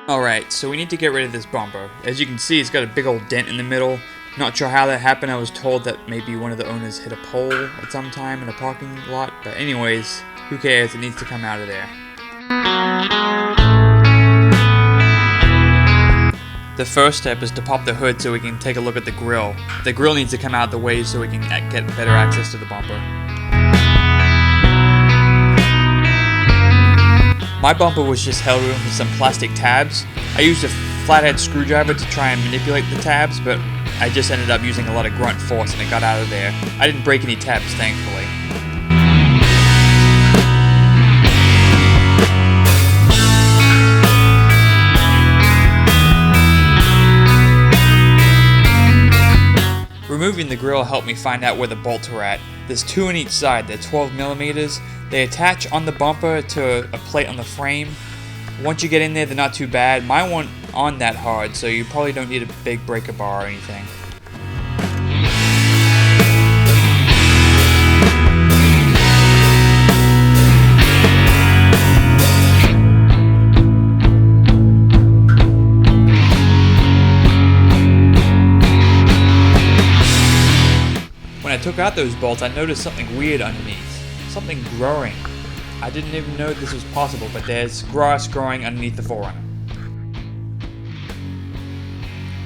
Alright, so we need to get rid of this bumper. As you can see, it's got a big old dent in the middle. Not sure how that happened. I was told that maybe one of the owners hit a pole at some time in a parking lot. But anyways, who cares? It needs to come out of there. The first step is to pop the hood so we can take a look at the grill. The grill needs to come out the way so we can get better access to the bumper. My bumper was just held in with some plastic tabs. I used a flathead screwdriver to try and manipulate the tabs, but I just ended up using a lot of grunt force and it got out of there. I didn't break any tabs, thankfully. Removing the grill helped me find out where the bolts were at. There's 2 on each side. They're 12mm. They attach on the bumper to a plate on the frame. Once you get in there, they're not too bad. Mine weren't on that hard, so you probably don't need a big breaker bar or anything. When I took out those bolts, I noticed something weird underneath. Something growing. I didn't even know this was possible, but there's grass growing underneath the 4runner.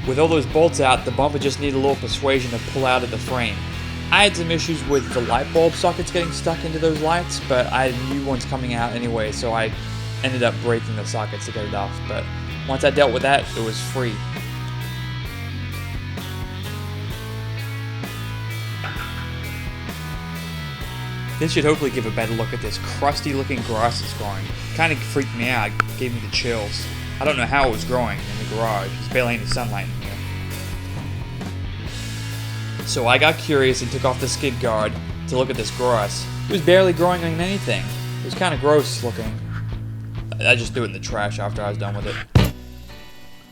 With all those bolts out, the bumper just needed a little persuasion to pull out of the frame. I had some issues with the light bulb sockets getting stuck into those lights, but I had new ones coming out anyway, so I ended up breaking the sockets to get it off. But once I dealt with that, it was free. This should hopefully give a better look at this crusty looking grass that's growing. Kind of freaked me out, gave me the chills. I don't know how it was growing in the garage, there's barely any sunlight in here. So I got curious and took off the skid guard to look at this grass. It was barely growing on anything. It was kind of gross looking. I just threw it in the trash after I was done with it.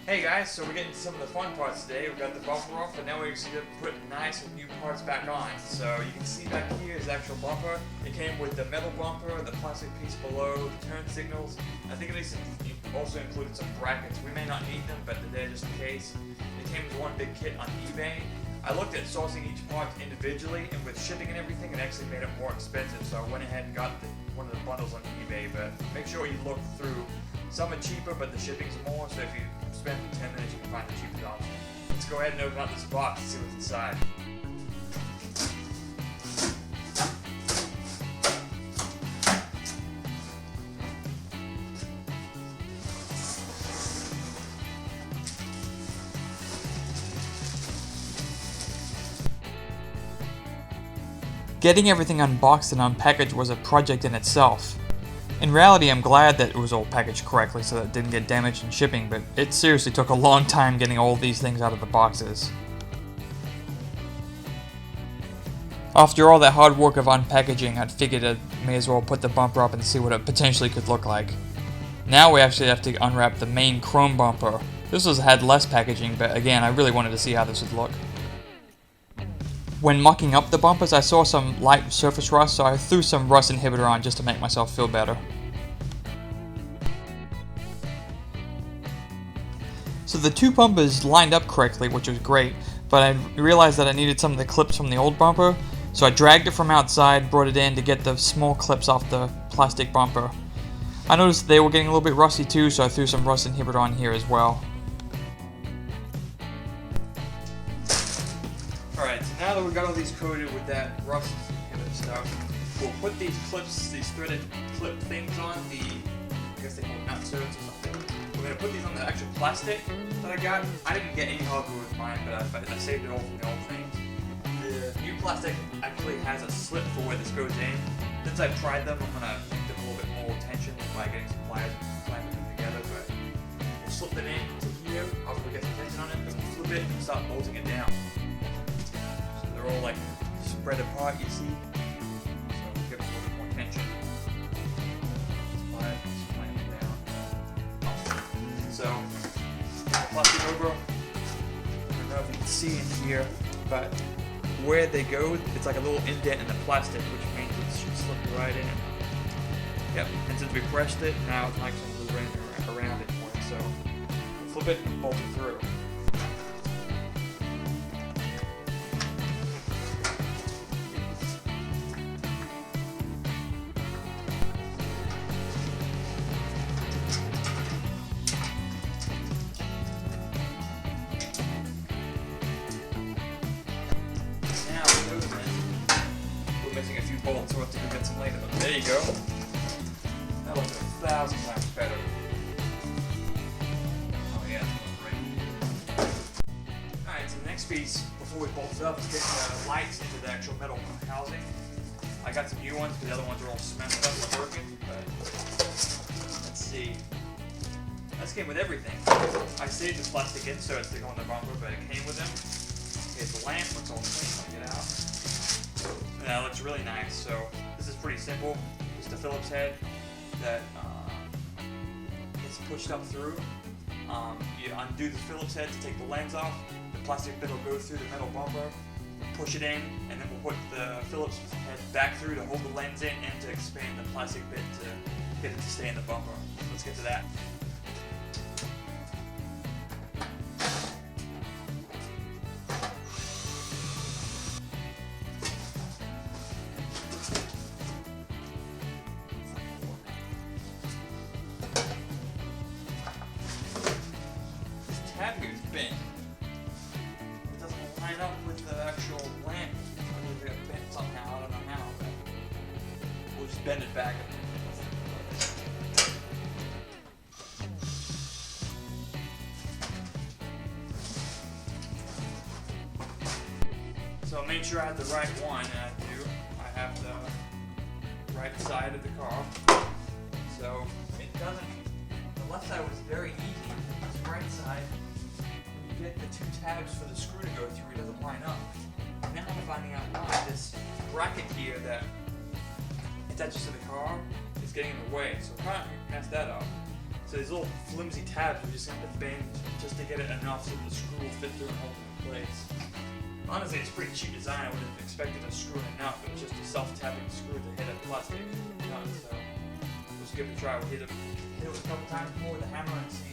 Hey guys, so we're getting to some of the fun parts today. We've got the bumper off, and now we're just going to put nice new parts back on. So you can see back here is the actual bumper. It came with the metal bumper, the plastic piece below, the turn signals. I think it also included some brackets. We may not need them, but they're there just in case. It came with one big kit on eBay. I looked at sourcing each part individually, and with shipping and everything, it actually made it more expensive. So I went ahead and got one of the bundles on eBay. But make sure you look through. Some are cheaper, but the shipping's more, so if you spend 10 minutes, you can find the cheapest option. Let's go ahead and open up this box and see what's inside. Getting everything unboxed and unpackaged was a project in itself. In reality, I'm glad that it was all packaged correctly so that it didn't get damaged in shipping, but it seriously took a long time getting all these things out of the boxes. After all that hard work of unpackaging, I'd figured I may as well put the bumper up and see what it potentially could look like. Now we actually have to unwrap the main chrome bumper. This had less packaging, but again, I really wanted to see how this would look. When mucking up the bumpers, I saw some light surface rust, so I threw some rust inhibitor on just to make myself feel better. So the two bumpers lined up correctly, which was great, but I realized that I needed some of the clips from the old bumper, so I dragged it from outside, brought it in to get the small clips off the plastic bumper. I noticed they were getting a little bit rusty too, so I threw some rust inhibitor on here as well. Alright, so now that we've got all these coated with that rust inhibitor stuff, we'll put these clips, these threaded clip things on the, I guess they call it nut studs or something. We're going to put these on the actual plastic that I got. I didn't get any hardware with mine, but I saved it all from the old things. The new plastic actually has a slip for where this goes in. Since I've tried them, I'm going to make them a little bit more tension by getting some pliers and clamping them together, but we'll slip them in to here after we get some tension on it, then we'll flip it and start bolting it down. So they're all like spread apart, you see? So we'll give it a little bit more tension. Pliers. plastic over. I don't know if you can see in here, but where they go, it's like a little indent in the plastic, which means it should slip right in. Yep, and since we pressed it, now it's not going to move around anymore. So flip it and bolt it through. Missing a few bolts, so we'll have to go get some later. But there you go. That looks 1,000 times better. Oh yeah, that's great. Alright, so the next piece, before we bolt it up, is getting the lights into the actual metal housing. I got some new ones, because the other ones are all smashed up and broken, but let's see. This came with everything. I saved the plastic inserts to go on the bumper, but it came with them. Here's the lamp, looks all clean. I'll get it out. That looks really nice. So this is pretty simple. Just a Phillips head that is pushed up through. You undo the Phillips head to take the lens off. The plastic bit will go through the metal bumper, push it in, and then we'll put the Phillips head back through to hold the lens in and to expand the plastic bit to get it to stay in the bumper. Let's get to that. Tab here is bent. It doesn't line up with the actual lamp. I believe it got bent somehow. I don't know how, but we'll just bend it back. So I made sure I had the right one, and I do. I have the right side of the car. So it doesn't. The left side was very easy. The right side, when you get the two tabs for the screw to go through, it doesn't line up. Now I'm finding out why. This bracket here that attaches to the car is getting in the way, so I can't mess that up. So these little flimsy tabs we just have to bend just to get it enough so the screw will fit through and hold it in place. Honestly, it's a pretty cheap design. I would have expected a screw and a nut, but it's just a self-tapping screw to hit a plastic nut. So we'll just give it a try. We'll hit it a couple times more with a hammer and see.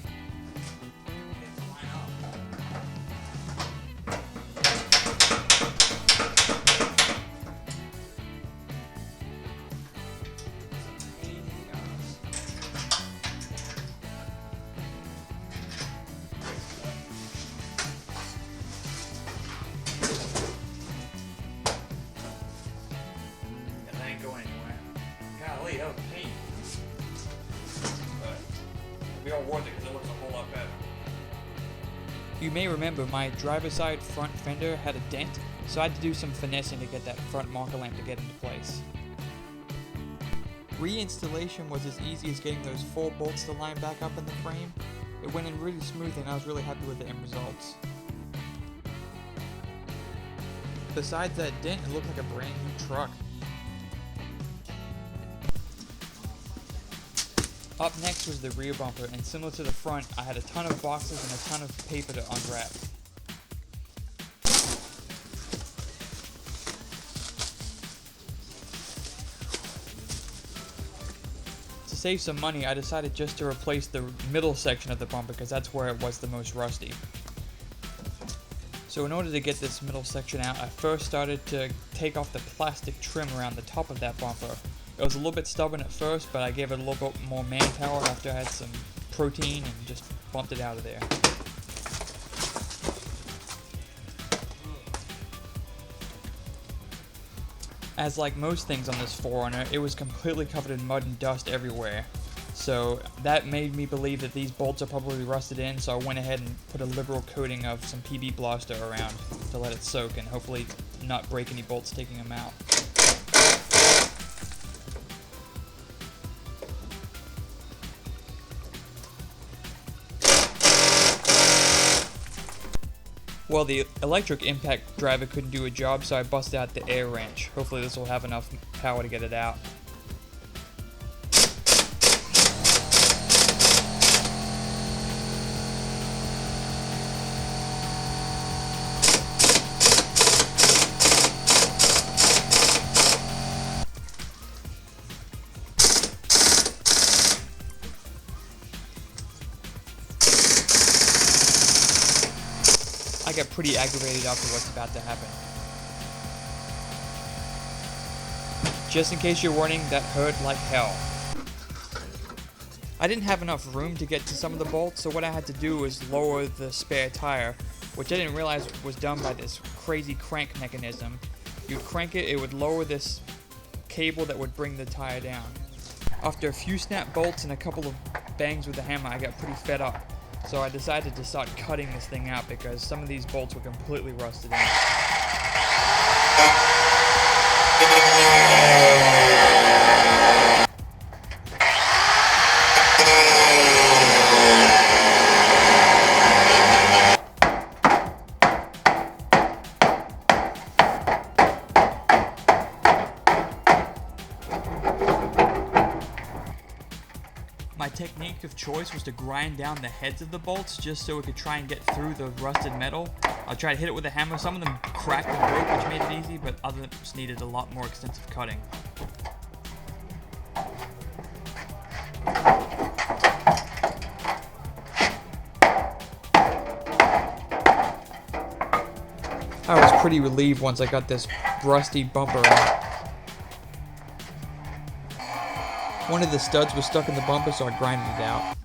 Golly, that was a pain. But it'll be all worth it because it looks a whole lot better. You may remember my driver's side front fender had a dent, so I had to do some finessing to get that front marker lamp to get into place. Reinstallation was as easy as getting those 4 bolts to line back up in the frame. It went in really smooth and I was really happy with the end results. Besides that dent, it looked like a brand new truck. Up next was the rear bumper, and similar to the front, I had a ton of boxes and a ton of paper to unwrap. To save some money, I decided just to replace the middle section of the bumper because that's where it was the most rusty. So in order to get this middle section out, I first started to take off the plastic trim around the top of that bumper. It was a little bit stubborn at first, but I gave it a little bit more manpower after I had some protein and just bumped it out of there. As like most things on this 4runner, it was completely covered in mud and dust everywhere. So that made me believe that these bolts are probably rusted in, so I went ahead and put a liberal coating of some PB Blaster around to let it soak and hopefully not break any bolts taking them out. Well, the electric impact driver couldn't do a job, so I busted out the air wrench. Hopefully this will have enough power to get it out. I got pretty aggravated after what's about to happen. Just in case you're wondering, that hurt like hell. I didn't have enough room to get to some of the bolts, so what I had to do was lower the spare tire, which I didn't realize was done by this crazy crank mechanism. You'd crank it, it would lower this cable that would bring the tire down. After a few snap bolts and a couple of bangs with the hammer, I got pretty fed up. So I decided to start cutting this thing out because some of these bolts were completely rusted in. My technique of choice was to grind down the heads of the bolts just so it could try and get through the rusted metal. I'll try to hit it with a hammer. Some of them cracked and broke, which made it easy, but others needed a lot more extensive cutting. I was pretty relieved once I got this rusty bumper out. One of the studs was stuck in the bumper, so I grinded it out.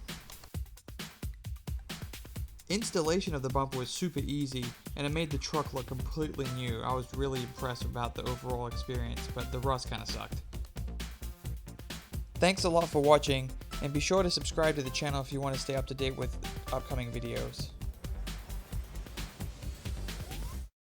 Installation of the bumper was super easy, and it made the truck look completely new. I was really impressed about the overall experience, but the rust kind of sucked. Thanks a lot for watching, and be sure to subscribe to the channel if you want to stay up to date with upcoming videos.